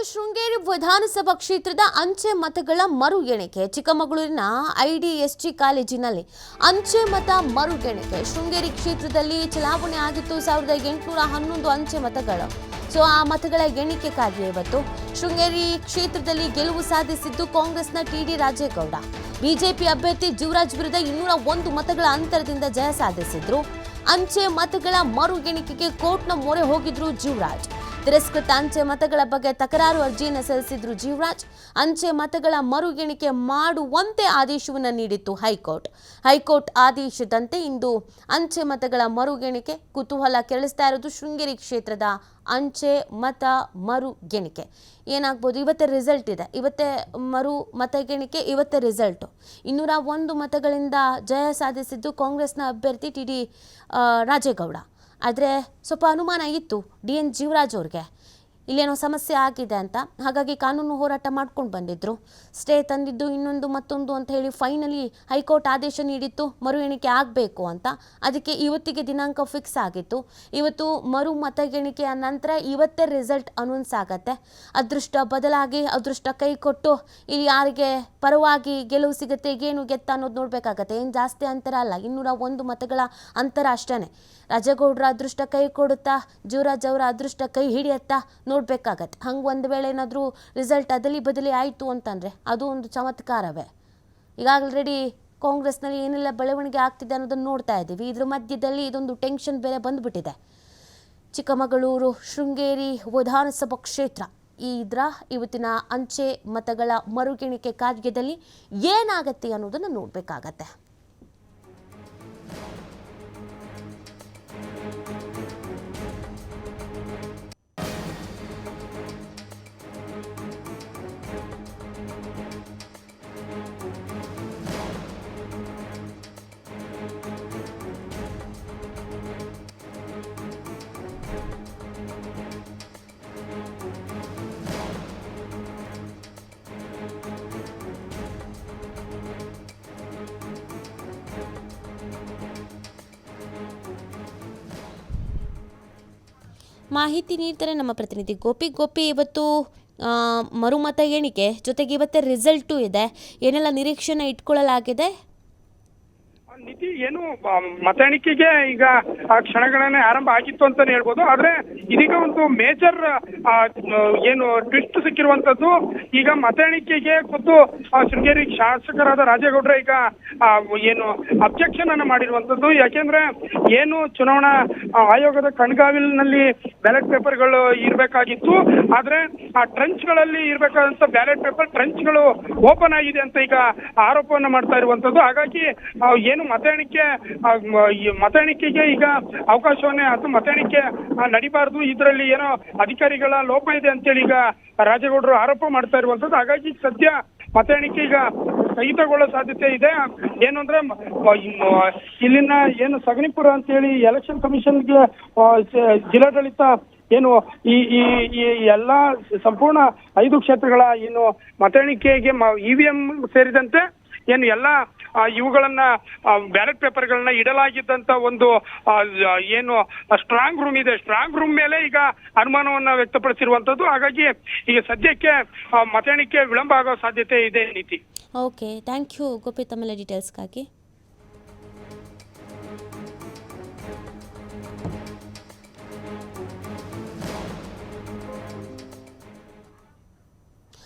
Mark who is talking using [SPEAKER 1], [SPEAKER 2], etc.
[SPEAKER 1] ಶೃಂಗೇರಿ ವಿಧಾನಸಭಾ ಕ್ಷೇತ್ರದ ಅಂಚೆ ಮತಗಳ ಮರು ಎಣಿಕೆ. ಚಿಕ್ಕಮಗಳೂರಿನ IDSG ಕಾಲೇಜಿನಲ್ಲಿ ಅಂಚೆ ಮತ ಮರು ಎಣಿಕೆ. ಶೃಂಗೇರಿ ಕ್ಷೇತ್ರದಲ್ಲಿ ಚುನಾವಣೆ ಆಗಿತ್ತು 1811 ಅಂಚೆ ಮತಗಳು. ಆ ಮತಗಳ ಎಣಿಕೆ ಕಾರ್ಯ ಇವತ್ತು. ಶೃಂಗೇರಿ ಕ್ಷೇತ್ರದಲ್ಲಿ ಗೆಲುವು ಸಾಧಿಸಿದ್ದು ಕಾಂಗ್ರೆಸ್ನ TD ರಾಜೇಗೌಡ. ಬಿಜೆಪಿ ಅಭ್ಯರ್ಥಿ ಜೀವರಾಜ್ ವಿರುದ್ಧ 201 ಮತಗಳ ಅಂತರದಿಂದ ಜಯ ಸಾಧಿಸಿದ್ರು. ಅಂಚೆ ಮತಗಳ ಮರು ಎಣಿಕೆಗೆ ಕೋರ್ಟ್ನ ಮೊರೆ ಹೋಗಿದ್ರು ಜೀವರಾಜ್. ತಿರಸ್ಕೃತ ಅಂಚೆ ಮತಗಳ ಬಗ್ಗೆ ತಕರಾರು ಅರ್ಜಿಯನ್ನು ಸಲ್ಲಿಸಿದ್ರು ಜೀವರಾಜ್. ಅಂಚೆ ಮತಗಳ ಮರು ಎಣಿಕೆ ಮಾಡುವಂತೆ ಆದೇಶವನ್ನು ನೀಡಿತ್ತು ಹೈಕೋರ್ಟ್ ಆದೇಶದಂತೆ ಇಂದು ಅಂಚೆ ಮತಗಳ ಮರು ಎಣಿಕೆ. ಕುತೂಹಲ ಕೆರಳಿಸ್ತಾ ಇರೋದು ಶೃಂಗೇರಿ ಕ್ಷೇತ್ರದ ಅಂಚೆ ಮತ ಮರು ಎಣಿಕೆ ಏನಾಗ್ಬೋದು. ಇವತ್ತೇ ರಿಸಲ್ಟ್ ಇದೆ, ಇವತ್ತೇ ಮರು ಮತ ಎಣಿಕೆ, ಇವತ್ತೇ ರಿಸಲ್ಟು. 201 ಮತಗಳಿಂದ ಜಯ ಸಾಧಿಸಿದ್ದು ಕಾಂಗ್ರೆಸ್ನ ಅಭ್ಯರ್ಥಿ TD ರಾಜೇಗೌಡ. ಆದರೆ ಸ್ವಲ್ಪ ಅನುಮಾನ ಇತ್ತು DN ಜೀವರಾಜ್ ಅವ್ರಿಗೆ, ಇಲ್ಲೇನೋ ಸಮಸ್ಯೆ ಆಗಿದೆ ಅಂತ. ಹಾಗಾಗಿ ಕಾನೂನು ಹೋರಾಟ ಮಾಡ್ಕೊಂಡು ಬಂದಿದ್ರು. ಸ್ಟೇ ತಂದಿದ್ದು ಮತ್ತೊಂದು ಅಂತ ಹೇಳಿ ಫೈನಲಿ ಹೈಕೋರ್ಟ್ ಆದೇಶ ನೀಡಿತ್ತು ಮರು ಎಣಿಕೆ ಆಗಬೇಕು ಅಂತ. ಅದಕ್ಕೆ ಇವತ್ತಿಗೆ ದಿನಾಂಕ ಫಿಕ್ಸ್ ಆಗಿತ್ತು. ಇವತ್ತು ಮರು ಮತ ಎಣಿಕೆಯ ನಂತರ ಇವತ್ತೇ ರಿಸಲ್ಟ್ ಅನೌನ್ಸ್ ಆಗತ್ತೆ. ಅದೃಷ್ಟ ಬದಲಾಗಿ ಅದೃಷ್ಟ ಕೈ ಕೊಟ್ಟು ಇಲ್ಲಿ ಯಾರಿಗೆ ಪರವಾಗಿ ಗೆಲುವು ಸಿಗುತ್ತೆ, ಏನು ಗೆತ್ತ ಅನ್ನೋದು ನೋಡಬೇಕಾಗತ್ತೆ. ಏನು ಜಾಸ್ತಿ ಅಂತರ ಅಲ್ಲ, 201 ಮತಗಳ ಅಂತರ ಅಷ್ಟೇ. ರಾಜೇಗೌಡರ ಅದೃಷ್ಟ ಕೈ ಕೊಡುತ್ತಾ, ಜೀವರಾಜ್ ಅವರ ಅದೃಷ್ಟ ಕೈ ಹಿಡಿಯತ್ತಾ ನೋಡಬೇಕಾಗತ್ತೆ. ಹಂಗೆ ಒಂದು ವೇಳೆ ಏನಾದರೂ ರಿಸಲ್ಟ್ ಅದಲಿ ಬದಲಿ ಆಯಿತು ಅಂತಂದರೆ ಅದು ಒಂದು ಚಮತ್ಕಾರವೇ. ಈಗ ಆಲ್ರೆಡಿ ಕಾಂಗ್ರೆಸ್ನಲ್ಲಿ ಏನೆಲ್ಲ ಬೆಳವಣಿಗೆ ಆಗ್ತಿದೆ ಅನ್ನೋದನ್ನು ನೋಡ್ತಾ ಇದ್ದೀವಿ. ಇದ್ರ ಮಧ್ಯದಲ್ಲಿ ಇದೊಂದು ಟೆನ್ಷನ್ ಬೇರೆ ಬಂದುಬಿಟ್ಟಿದೆ. ಚಿಕ್ಕಮಗಳೂರು ಶೃಂಗೇರಿ ವಿಧಾನಸಭಾ ಕ್ಷೇತ್ರ ಇವತ್ತಿನ ಅಂಚೆ ಮತಗಳ ಮರುಗೆಣಿಕೆ ಕಾರ್ಯದಲ್ಲಿ ಏನಾಗತ್ತೆ ಅನ್ನೋದನ್ನು ನೋಡಬೇಕಾಗತ್ತೆ. ಮಾಹಿತಿ ನೀಡ್ತಾರೆ ನಮ್ಮ ಪ್ರತಿನಿಧಿ ಗೋಪಿ. ಇವತ್ತು ಮರುಮತ ಎಣಿಕೆ ಜೊತೆಗೆ ಇವತ್ತೇ ರಿಸಲ್ಟು ಇದೆ. ಏನೆಲ್ಲ ನಿರೀಕ್ಷೆನ ಇಟ್ಕೊಳ್ಳಲಾಗಿದೆ?
[SPEAKER 2] ನಿಧಿ, ಏನು ಮತ ಎಣಿಕೆಗೆ ಈಗ ಕ್ಷಣಗಣನೆ ಆರಂಭ ಆಗಿತ್ತು ಅಂತಾನೆ ಹೇಳ್ಬೋದು. ಆದ್ರೆ ಇದೀಗ ಒಂದು ಮೇಜರ್ ಏನು ಟ್ವಿಸ್ಟ್ ಸಿಕ್ಕಿರುವಂತದ್ದು. ಈಗ ಮತ ಎಣಿಕೆಗೆ ಖುದ್ದು ಶೃಂಗೇರಿ ಶಾಸಕರಾದ ರಾಜೇಗೌಡ್ರ ಈಗ ಏನು ಅಬ್ಜೆಕ್ಷನ್ ಅನ್ನು ಮಾಡಿರುವಂತದ್ದು. ಯಾಕೆಂದ್ರೆ ಏನು ಚುನಾವಣಾ ಆಯೋಗದ ಕಣ್ಗಾವಲಿನಲ್ಲಿ ಬ್ಯಾಲೆಟ್ ಪೇಪರ್ಗಳು ಇರಬೇಕಾಗಿತ್ತು, ಆದ್ರೆ ಆ ಟ್ರಂಚ್ಗಳಲ್ಲಿ ಇರಬೇಕಾದಂತ ಬ್ಯಾಲೆಟ್ ಪೇಪರ್ ಟ್ರಂಚ್ಗಳು ಓಪನ್ ಆಗಿದೆ ಅಂತ ಈಗ ಆರೋಪವನ್ನು ಮಾಡ್ತಾ ಇರುವಂತದ್ದು. ಹಾಗಾಗಿ ಏನು ಮತ ಎಣಿಕೆಗೆ ಈಗ ಅವಕಾಶವನ್ನೇ ಅಥವಾ ಮತ ಎಣಿಕೆ ನಡಿಬಾರ್ದು, ಇದರಲ್ಲಿ ಏನೋ ಅಧಿಕಾರಿಗಳ ಲೋಪ ಇದೆ ಅಂತೇಳಿ ಈಗ ರಾಜೇಗೌಡರು ಆರೋಪ ಮಾಡ್ತಾ ಇರುವಂತದ್ದು. ಹಾಗಾಗಿ ಸದ್ಯ ಮತ ಎಣಿಕೆ ಈಗ ಸ್ಥಗಿತಗೊಳ್ಳೋ ಸಾಧ್ಯತೆ ಇದೆ. ಏನು ಅಂದ್ರೆ ಇಲ್ಲಿನ ಏನು ಸಗಣಿಪುರ ಅಂತೇಳಿ ಎಲೆಕ್ಷನ್ ಕಮಿಷನ್ಗೆ ಜಿಲ್ಲಾಡಳಿತ ಏನು ಈ ಎಲ್ಲ ಸಂಪೂರ್ಣ 5 ಕ್ಷೇತ್ರಗಳ ಏನು ಮತ ಎಣಿಕೆಗೆ EVM ಸೇರಿದಂತೆ ಏನು ಎಲ್ಲ ಇವುಗಳನ್ನ ಬ್ಯಾಲೆಟ್ ಪೇಪರ್ಗಳನ್ನ ಇಡಲಾಗಿದ್ದಂತ ಒಂದು ಏನು ಸ್ಟ್ರಾಂಗ್ ರೂಮ್ ಇದೆ, ಸ್ಟ್ರಾಂಗ್ ರೂಮ್ ಮೇಲೆ ಈಗ ಅನುಮಾನವನ್ನ ವ್ಯಕ್ತಪಡಿಸಿರುವಂತದ್ದು. ಹಾಗಾಗಿ ಈಗ ಸದ್ಯಕ್ಕೆ ಮತ ಎಣಿಕೆ ವಿಳಂಬ ಆಗೋ ಸಾಧ್ಯತೆ ಇದೆ. ನೀತಿ.
[SPEAKER 1] ಓಕೆ, ಥ್ಯಾಂಕ್ ಯು ಗೋಪಿ ತಮ್ಮೆಲ್ಲ ಡೀಟೇಲ್ಸ್ಗಾಗಿ.